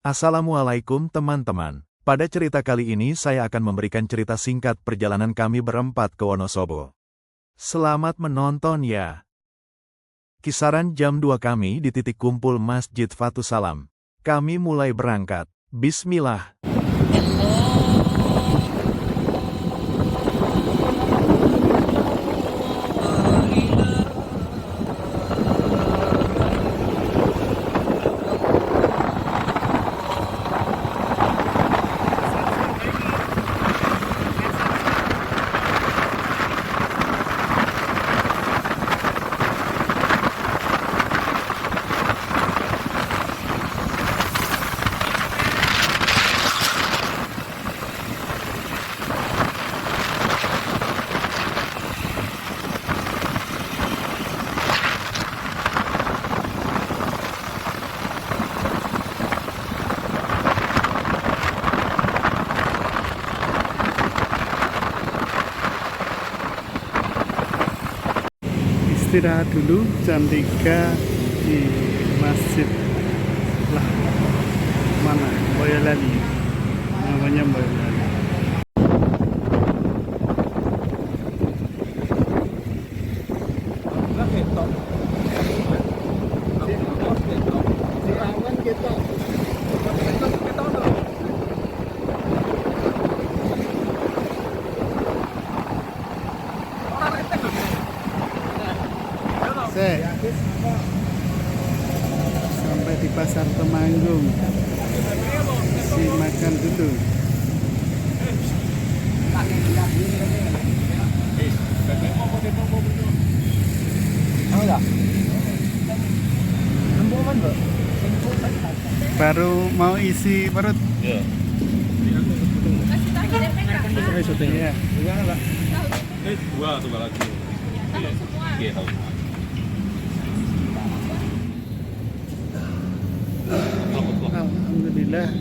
Assalamualaikum teman-teman. Pada cerita kali ini saya akan memberikan cerita singkat perjalanan kami berempat ke Wonosobo. Selamat menonton ya. Kisaran jam 2 kami di titik kumpul Masjid Fathussalam. Kami mulai berangkat. Bismillah. Istirahat dulu jam 3 di masjid lah, mana Boyolali, namanya Boyolali. Sampai di Pasar Temanggung, si makan dulu. Baru mau isi perut. Iya. Dua tuh lagi. Iya, tahu. Alhamdulillah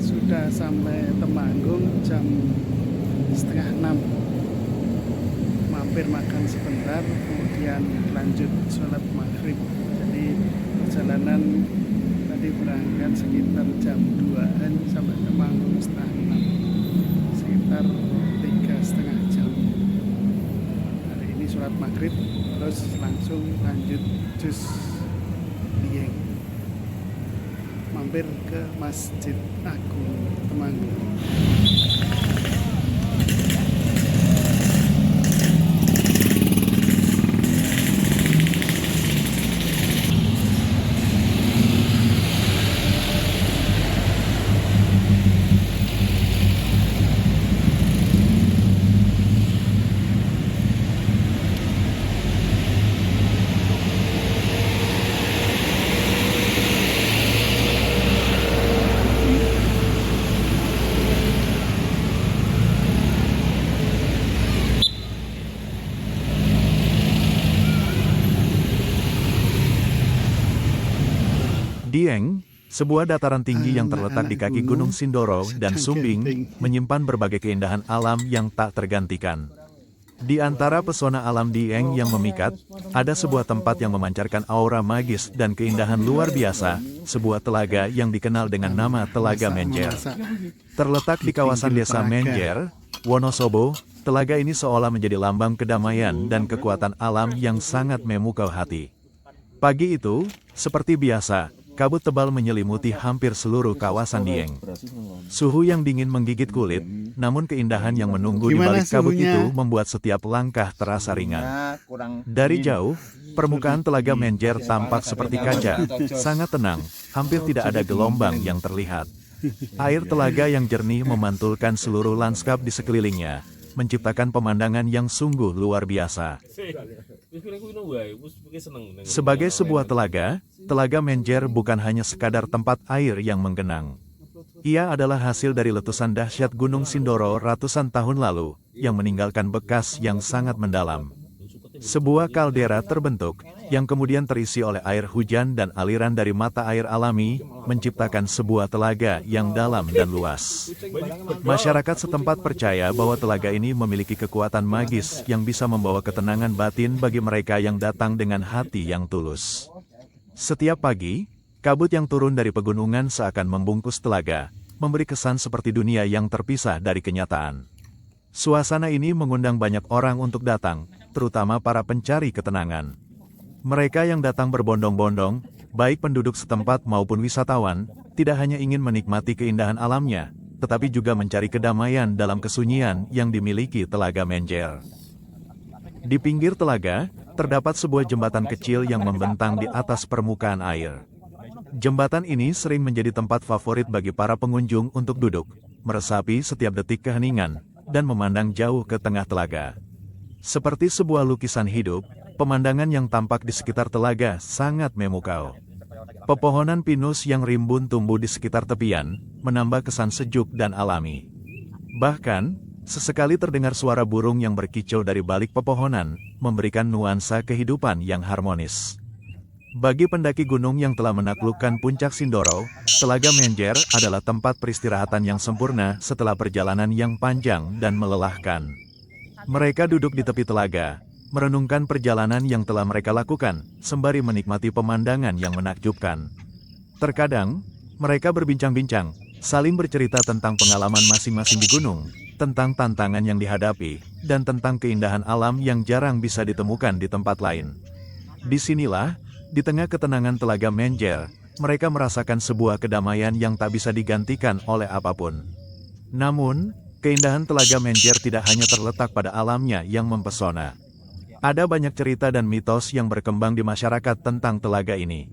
sudah sampai Temanggung jam 5:30. Mampir makan sebentar, kemudian lanjut sholat maghrib. Jadi perjalanan tadi berangkat sekitar jam 2-an sampai Temanggung 5:30, sekitar 3,5 jam. Hari ini sholat maghrib, terus langsung lanjut jus Dieng, mampir ke Masjid Agung Temanggung. Dieng, sebuah dataran tinggi yang terletak di kaki Gunung Sindoro dan Sumbing, menyimpan berbagai keindahan alam yang tak tergantikan. Di antara pesona alam Dieng yang memikat, ada sebuah tempat yang memancarkan aura magis dan keindahan luar biasa, sebuah telaga yang dikenal dengan nama Telaga Menjer. Terletak di kawasan desa Menjer, Wonosobo, telaga ini seolah menjadi lambang kedamaian dan kekuatan alam yang sangat memukau hati. Pagi itu, seperti biasa, kabut tebal menyelimuti hampir seluruh kawasan Dieng. Suhu yang dingin menggigit kulit, namun keindahan yang menunggu di balik kabut itu membuat setiap langkah terasa ringan. Dari jauh, permukaan Telaga Menjer tampak seperti kaca, sangat tenang, hampir tidak ada gelombang yang terlihat. Air telaga yang jernih memantulkan seluruh lanskap di sekelilingnya, menciptakan pemandangan yang sungguh luar biasa. Sebagai sebuah telaga, Telaga Menjer bukan hanya sekadar tempat air yang menggenang. Ia adalah hasil dari letusan dahsyat Gunung Sindoro ratusan tahun lalu, yang meninggalkan bekas yang sangat mendalam. Sebuah kaldera terbentuk, yang kemudian terisi oleh air hujan dan aliran dari mata air alami, menciptakan sebuah telaga yang dalam dan luas. Masyarakat setempat percaya bahwa telaga ini memiliki kekuatan magis yang bisa membawa ketenangan batin bagi mereka yang datang dengan hati yang tulus. Setiap pagi, Kabut yang turun dari pegunungan seakan membungkus telaga, memberi kesan seperti dunia yang terpisah dari kenyataan. Suasana ini mengundang banyak orang untuk datang, terutama para pencari ketenangan. Mereka yang datang berbondong-bondong, baik penduduk setempat maupun wisatawan, tidak hanya ingin menikmati keindahan alamnya, tetapi juga mencari kedamaian dalam kesunyian yang dimiliki Telaga Menjer. Di pinggir telaga, terdapat sebuah jembatan kecil yang membentang di atas permukaan air. Jembatan ini sering menjadi tempat favorit bagi para pengunjung untuk duduk, meresapi setiap detik keheningan, dan memandang jauh ke tengah telaga. Seperti sebuah lukisan hidup, pemandangan yang tampak di sekitar telaga sangat memukau. Pepohonan pinus yang rimbun tumbuh di sekitar tepian, menambah kesan sejuk dan alami. Bahkan, sesekali terdengar suara burung yang berkicau dari balik pepohonan, memberikan nuansa kehidupan yang harmonis. Bagi pendaki gunung yang telah menaklukkan puncak Sindoro, Telaga Menjer adalah tempat peristirahatan yang sempurna setelah perjalanan yang panjang dan melelahkan. Mereka duduk di tepi telaga, merenungkan perjalanan yang telah mereka lakukan, sembari menikmati pemandangan yang menakjubkan. Terkadang, mereka berbincang-bincang, saling bercerita tentang pengalaman masing-masing di gunung, tentang tantangan yang dihadapi, dan tentang keindahan alam yang jarang bisa ditemukan di tempat lain. Disinilah, di tengah ketenangan Telaga Menjer, mereka merasakan sebuah kedamaian yang tak bisa digantikan oleh apapun. Namun, keindahan Telaga Menjer tidak hanya terletak pada alamnya yang mempesona. Ada banyak cerita dan mitos yang berkembang di masyarakat tentang telaga ini.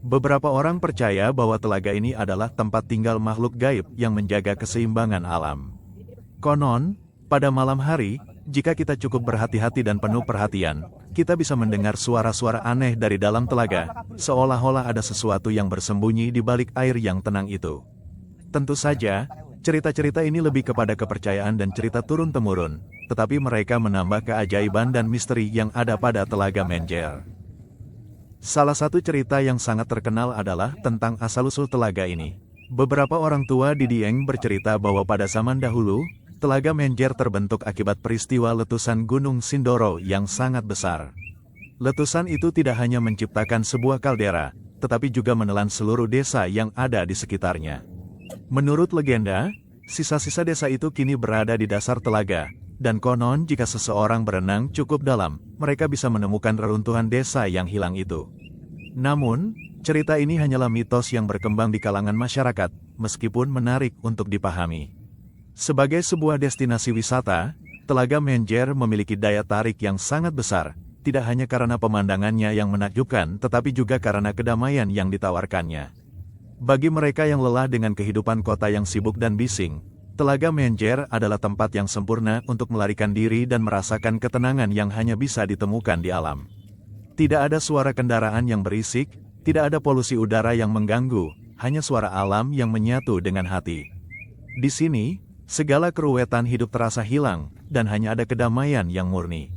Beberapa orang percaya bahwa telaga ini adalah tempat tinggal makhluk gaib yang menjaga keseimbangan alam. Konon, pada malam hari, jika kita cukup berhati-hati dan penuh perhatian, kita bisa mendengar suara-suara aneh dari dalam telaga, seolah-olah ada sesuatu yang bersembunyi di balik air yang tenang itu. Tentu saja, cerita-cerita ini lebih kepada kepercayaan dan cerita turun-temurun, tetapi mereka menambah keajaiban dan misteri yang ada pada Telaga Menjer. Salah satu cerita yang sangat terkenal adalah tentang asal-usul telaga ini. Beberapa orang tua di Dieng bercerita bahwa pada zaman dahulu, Telaga Menjer terbentuk akibat peristiwa letusan Gunung Sindoro yang sangat besar. Letusan itu tidak hanya menciptakan sebuah kaldera, tetapi juga menelan seluruh desa yang ada di sekitarnya. Menurut legenda, sisa-sisa desa itu kini berada di dasar telaga, dan konon jika seseorang berenang cukup dalam, mereka bisa menemukan reruntuhan desa yang hilang itu. Namun, cerita ini hanyalah mitos yang berkembang di kalangan masyarakat, meskipun menarik untuk dipahami. Sebagai sebuah destinasi wisata, Telaga Menjer memiliki daya tarik yang sangat besar, tidak hanya karena pemandangannya yang menakjubkan tetapi juga karena kedamaian yang ditawarkannya. Bagi mereka yang lelah dengan kehidupan kota yang sibuk dan bising, Telaga Menjer adalah tempat yang sempurna untuk melarikan diri dan merasakan ketenangan yang hanya bisa ditemukan di alam. Tidak ada suara kendaraan yang berisik, tidak ada polusi udara yang mengganggu, hanya suara alam yang menyatu dengan hati. Di sini, segala keruwetan hidup terasa hilang, dan hanya ada kedamaian yang murni.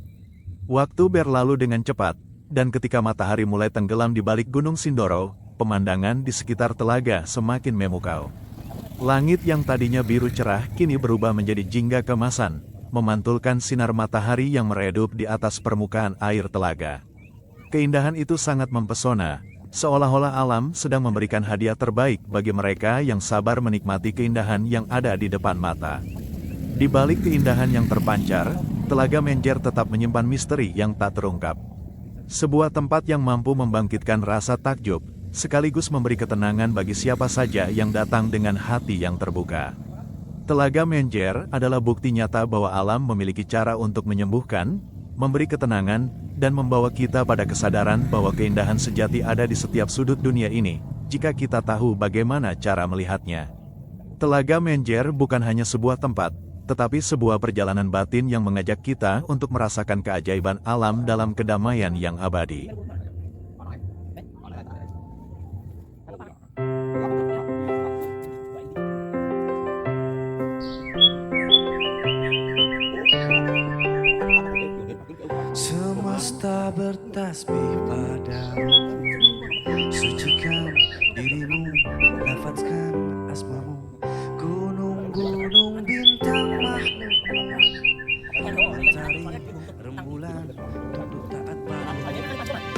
Waktu berlalu dengan cepat, dan ketika matahari mulai tenggelam di balik Gunung Sindoro, pemandangan di sekitar telaga semakin memukau. Langit yang tadinya biru cerah kini berubah menjadi jingga kemasan, memantulkan sinar matahari yang meredup di atas permukaan air telaga. Keindahan itu sangat mempesona, seolah-olah alam sedang memberikan hadiah terbaik bagi mereka yang sabar menikmati keindahan yang ada di depan mata. Di balik keindahan yang terpancar, Telaga Menjer tetap menyimpan misteri yang tak terungkap. Sebuah tempat yang mampu membangkitkan rasa takjub, sekaligus memberi ketenangan bagi siapa saja yang datang dengan hati yang terbuka. Telaga Menjer adalah bukti nyata bahwa alam memiliki cara untuk menyembuhkan, memberi ketenangan, dan membawa kita pada kesadaran bahwa keindahan sejati ada di setiap sudut dunia ini, jika kita tahu bagaimana cara melihatnya. Telaga Menjer bukan hanya sebuah tempat, tetapi sebuah perjalanan batin yang mengajak kita untuk merasakan keajaiban alam dalam kedamaian yang abadi. Semesta bertasbih padamu, sucikan dirimu, lafazkan asmamu. Gunung-gunung bintang makhluk, mentari rembulan, tunduk taat padamu.